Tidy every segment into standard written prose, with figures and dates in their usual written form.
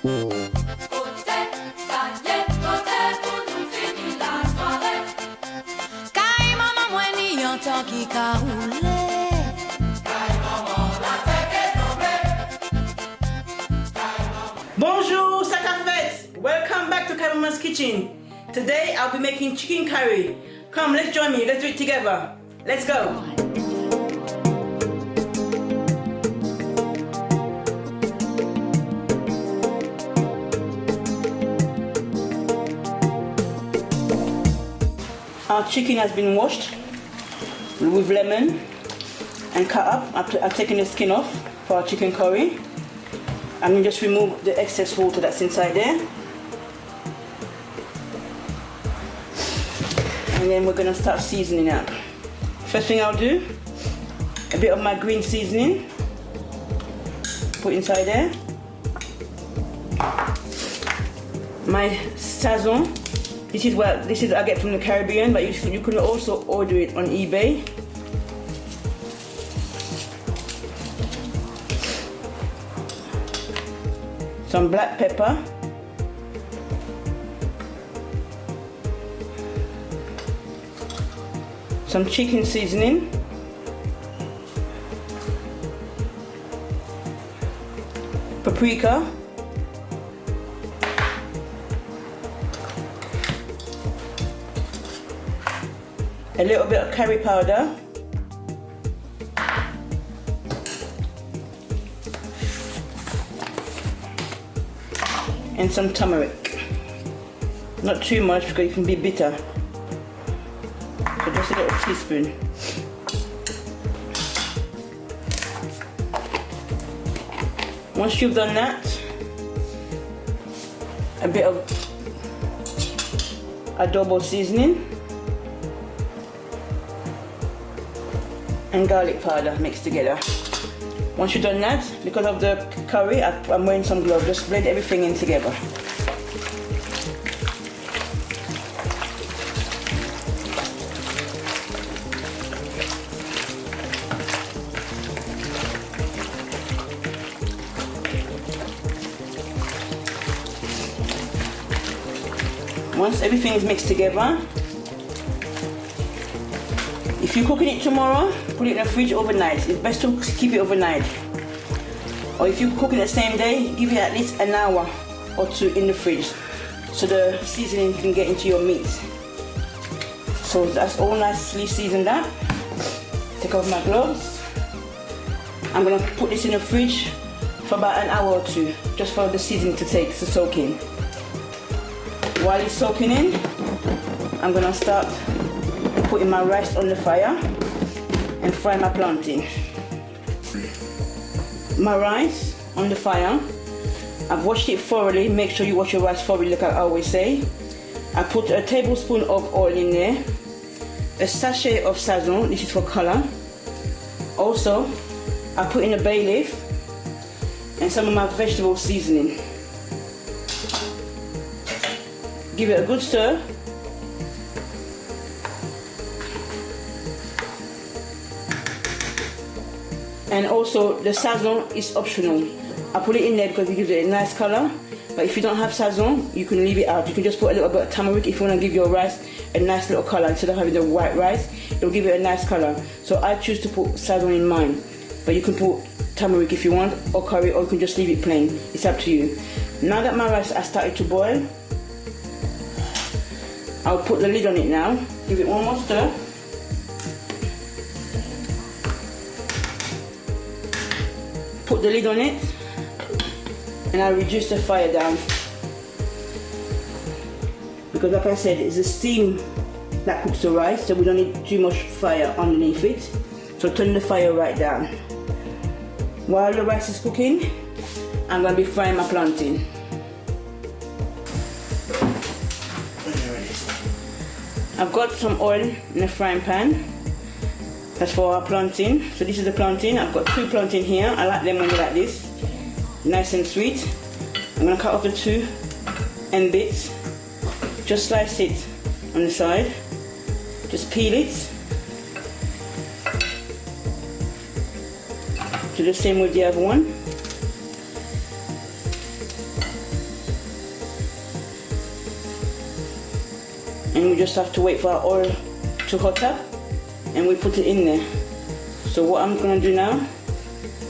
Kaimaman mwen ni yon tan ki ka roule. Bonjour, c'est ta fête. Welcome back to Kaimaman's kitchen. Today I'll be making chicken curry. Come, let's join me. Let's do it together. Let's go. Our chicken has been washed with lemon and cut up. I've taken the skin off for our chicken curry. And we just remove the excess water that's inside there. And then we're gonna start seasoning up. First thing I'll do, a bit of my green seasoning. Put inside there. My sazon. This is what I get from the Caribbean, but you can also order it on eBay. Some black pepper. Some chicken seasoning. Paprika. A little bit of curry powder. And some turmeric. Not too much because it can be bitter. So just a little teaspoon. Once you've done that, a bit of adobo seasoning and garlic powder mixed together. Once you've done that, because of the curry, I'm wearing some gloves. Just blend everything in together. Once everything is mixed together, if you're cooking it tomorrow, put it in the fridge overnight. It's best to keep it overnight. Or if you're cooking the same day, give it at least an hour or two in the fridge so the seasoning can get into your meat. So that's all nicely seasoned up. Take off my gloves. I'm gonna put this in the fridge for about an hour or two, just for the seasoning to soak in. While it's soaking in, I'm gonna start putting my rice on the fire and fry my plantain. My rice on the fire, I've washed it thoroughly. Make sure you wash your rice thoroughly, like I always say. I put a tablespoon of oil in there, a sachet of sazon, this is for color. Also, I put in a bay leaf and some of my vegetable seasoning. Give it a good stir. And also the sazon is optional. I put it in there because it gives it a nice color. But if you don't have sazon, you can leave it out. You can just put a little bit of turmeric if you want to give your rice a nice little color. Instead of having the white rice, it'll give it a nice color. So I choose to put sazon in mine. But you can put turmeric if you want, or curry, or you can just leave it plain. It's up to you. Now that my rice has started to boil, I'll put the lid on it now. Give it one more stir. Put the lid on it, and I'll reduce the fire down. Because like I said, it's the steam that cooks the rice, so we don't need too much fire underneath it. So turn the fire right down. While the rice is cooking, I'm going to be frying my plantain. I've got some oil in the frying pan. That's for our plantain. So this is the plantain. I've got 2 plantain here. I like them when they're like this, nice and sweet. I'm going to cut off the 2 end bits. Just slice it on the side. Just peel it. Do the same with the other one. and we just have to wait for our oil to hot up, and we put it in there. So what I'm gonna do now,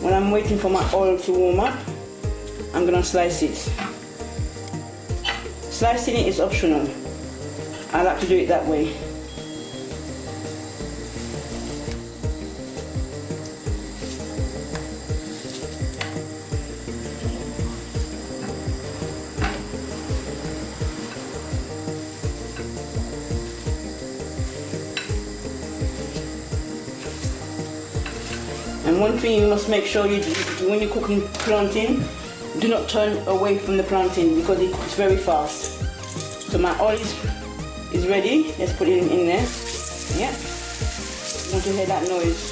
when I'm waiting for my oil to warm up, I'm gonna slice it. Slicing it is optional. I like to do it that way. And one thing you must make sure you do when you're cooking plantain, do not turn away from the plantain because it cooks very fast. So my oil is ready. Let's put it in there. Yeah. You want to hear that noise.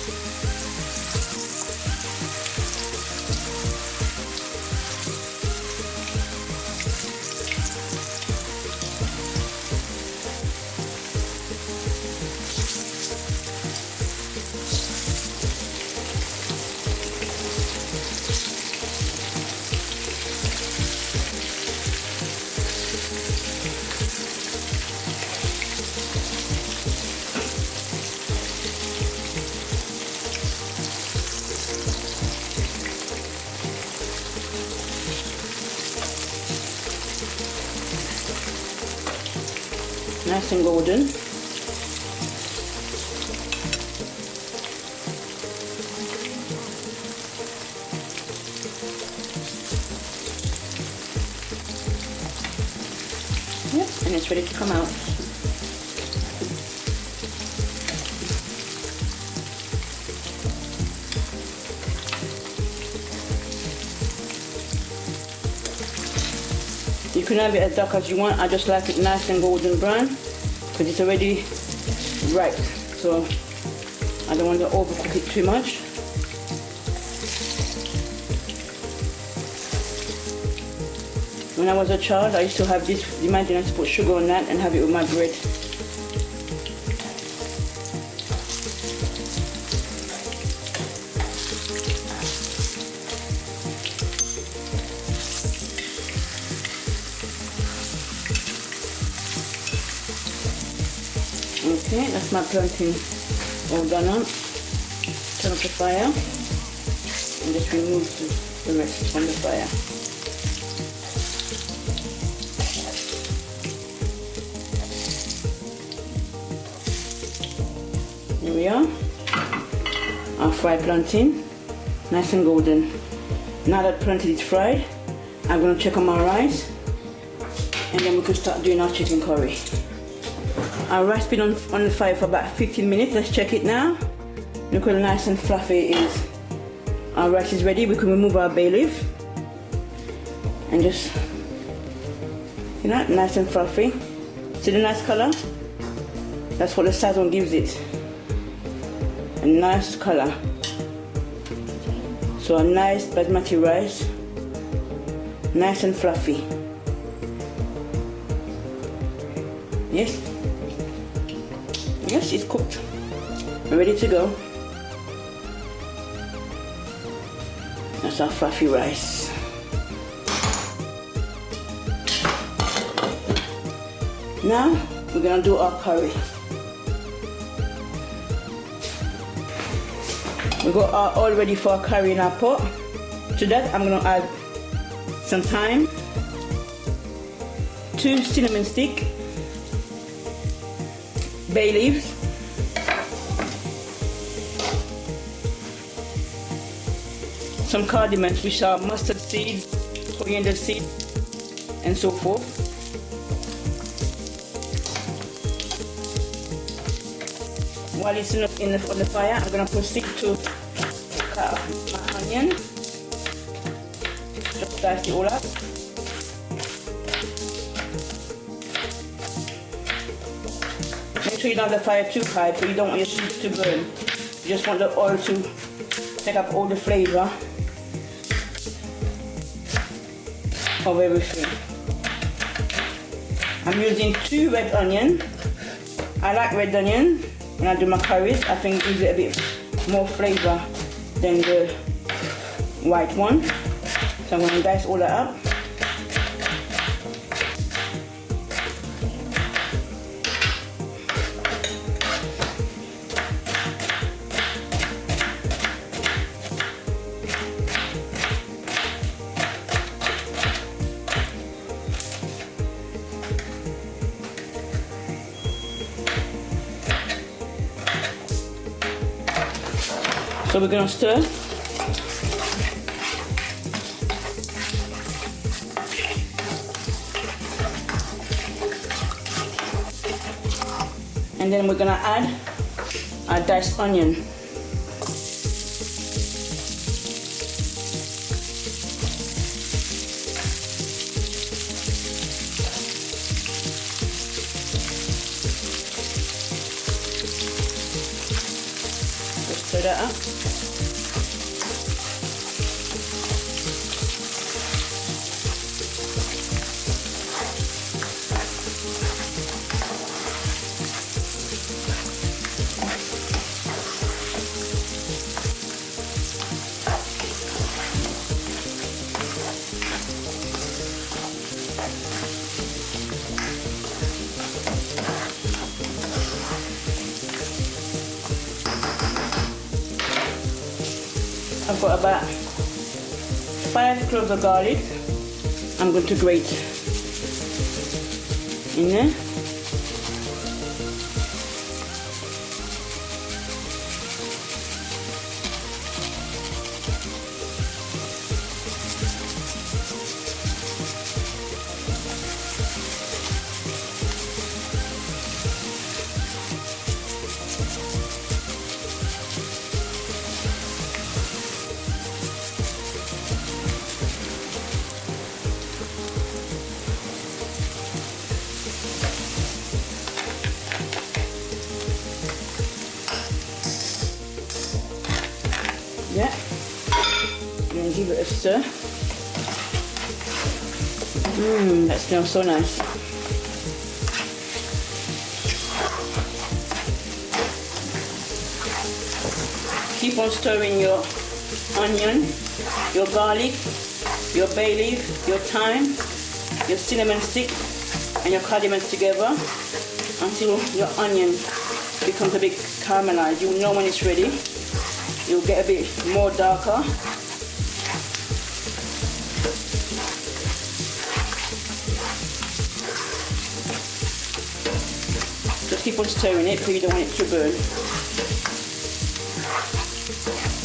Nice and golden. Yep, and it's ready to come out. You can have it as dark as you want. I just like it nice and golden brown because it's already ripe. So I don't want to overcook it too much. When I was a child, I used to have this. Imagine I used to put sugar on that and have it with my bread. Okay, that's my plantain all done up. Turn off the fire and just remove the rest from the fire. Here we are, our fried plantain, nice and golden. Now that plantain is fried, I'm going to check on my rice and then we can start doing our chicken curry. Our rice been on the fire for about 15 minutes. Let's check it now. Look how nice and fluffy it is. Our rice is ready. We can remove our bay leaf and just, you know, nice and fluffy. See the nice color? That's what the sabon gives it. A nice color. So a nice basmati rice, nice and fluffy. Yes. Yes, it's cooked. We're ready to go. That's our fluffy rice. Now we're gonna do our curry. We got our oil ready for our curry in our pot. To that I'm gonna add some thyme, 2 cinnamon sticks, bay leaves, some cardamom, which are mustard seed, coriander seed, and so forth. While it's on the fire, I'm going to proceed to cut my onion. Just slice it all up. Make sure you don't have the fire too high, but you don't want your seeds to burn. You just want the oil to take up all the flavor of everything. I'm using 2 red onions. I like red onion when I do my curries. I think it gives it a bit more flavor than the white one. So I'm going to dice all that up. So we're gonna stir. And then we're gonna add our diced onion. Just stir that up. I've got about 5 cloves of garlic. I'm going to grate in there. Yeah, and then give it a stir. That smells so nice. Keep on stirring your onion, your garlic, your bay leaf, your thyme, your cinnamon stick, and your cardamom together until your onion becomes a bit caramelized. You'll know when it's ready. You'll get a bit more darker. Just keep on stirring it because you don't want it to burn.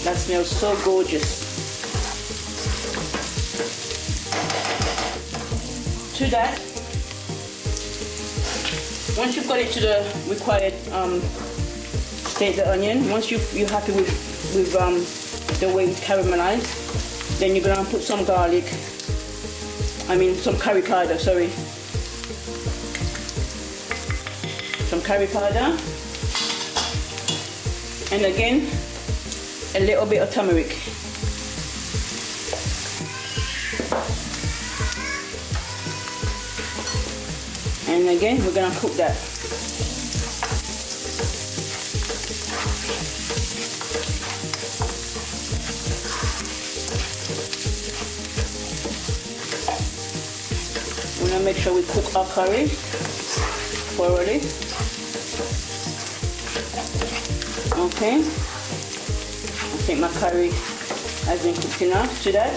That smells so gorgeous. To that, once you've got it to the required state, the onion, once you're happy with the way it's caramelized, then you're gonna put some some curry powder, some curry powder, and again a little bit of turmeric. And again we're gonna cook that. We're gonna make sure we cook our curry thoroughly. Okay, I think my curry has been cooked enough. To that,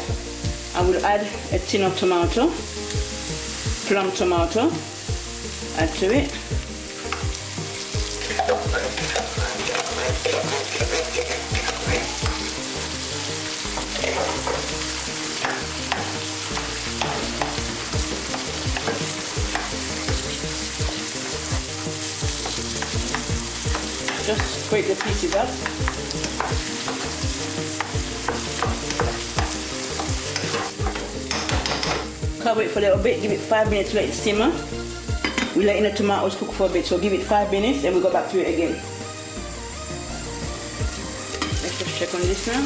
I will add a tin of tomato, plum tomato, add to it. Just scrape the pieces up. Cover it for a little bit, give it 5 minutes to let it simmer. We're letting the tomatoes cook for a bit, so give it 5 minutes, then we'll go back to it again. Let's just check on this now.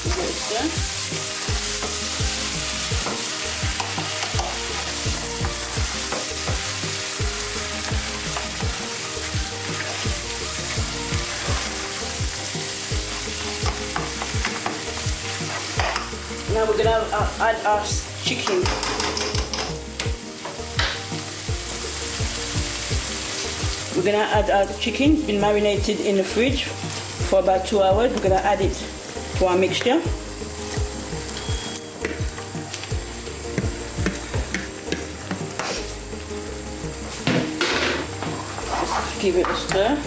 Give it a stir. Now we're gonna add our chicken. We're gonna add our chicken. It's been marinated in the fridge for about 2 hours. We're gonna add it to our mixture. Just give it a stir.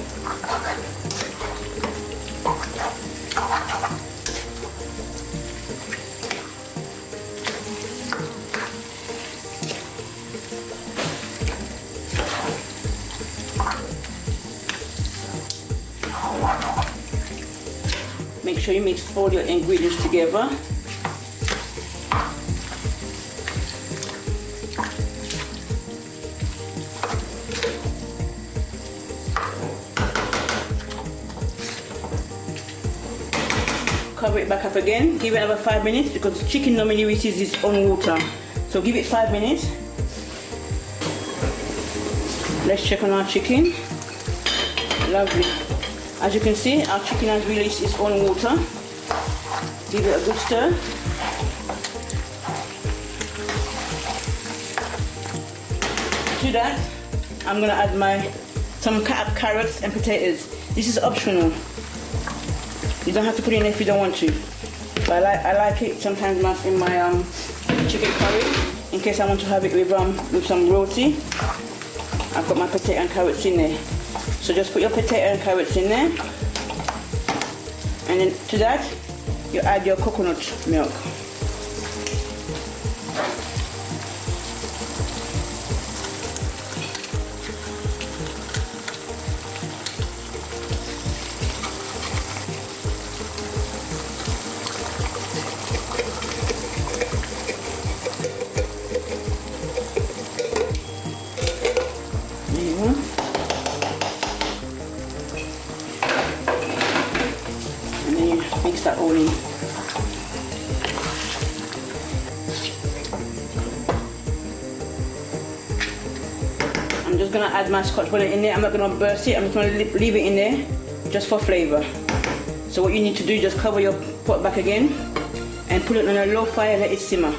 sure you mix all your ingredients together. Cover it back up again, give it another 5 minutes because chicken normally releases its own water. So give it 5 minutes. Let's check on our chicken. Lovely. As you can see, our chicken has released its own water. Give it a good stir. To that, I'm going to add some cut up carrots and potatoes. This is optional. You don't have to put it in if you don't want to. But I like it sometimes in my chicken curry, in case I want to have it with some roti. I've got my potato and carrots in there. So just put your potato and carrots in there. And then to that, you add your coconut milk. Mix that all in. I'm just going to add my scotch bonnet in there. I'm not going to burst it. I'm just going to leave it in there just for flavour. So what you need to do is just cover your pot back again and put it on a low fire, let it simmer.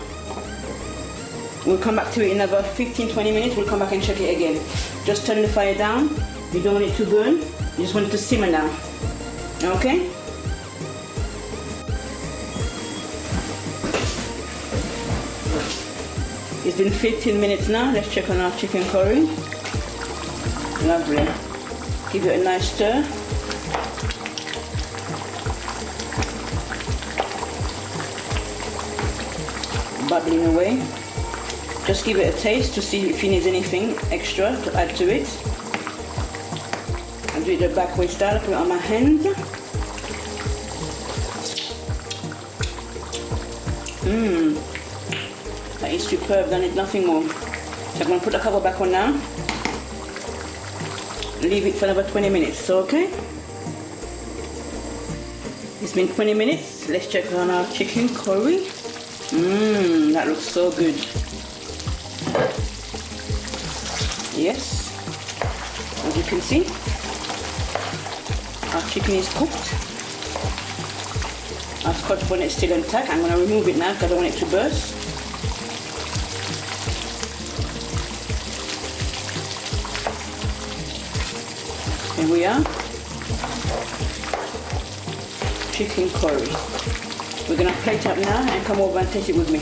We'll come back to it in another 15-20 minutes. We'll come back and check it again. Just turn the fire down. You don't want it to burn. You just want it to simmer now. Okay? It's been 15 minutes now. Let's check on our chicken curry. Lovely. Give it a nice stir. Bubbling away. Just give it a taste to see if it needs anything extra to add to it. I'll do it the back way style. Put it on my hand. That is superb, don't need nothing more. So I'm going to put the cover back on now. Leave it for another 20 minutes, okay? It's been 20 minutes. Let's check on our chicken curry. That looks so good. Yes, as you can see, our chicken is cooked. Our scotch bonnet is still intact. I'm going to remove it now because I don't want it to burst. Here we are. Chicken curry. We're going to plate up now and come over and taste it with me.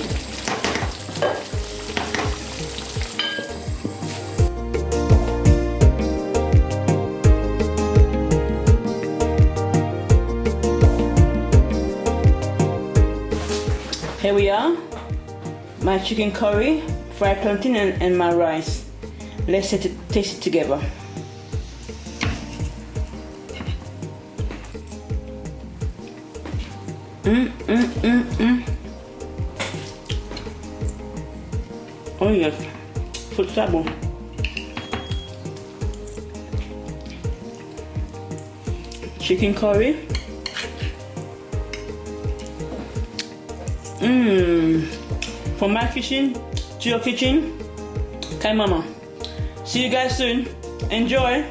Here we are, my chicken curry, fried plantain and my rice. Let's taste it together. Oh yes, FOUT SABON. Chicken curry. From my kitchen to your kitchen, kaimaman. See you guys soon. Enjoy.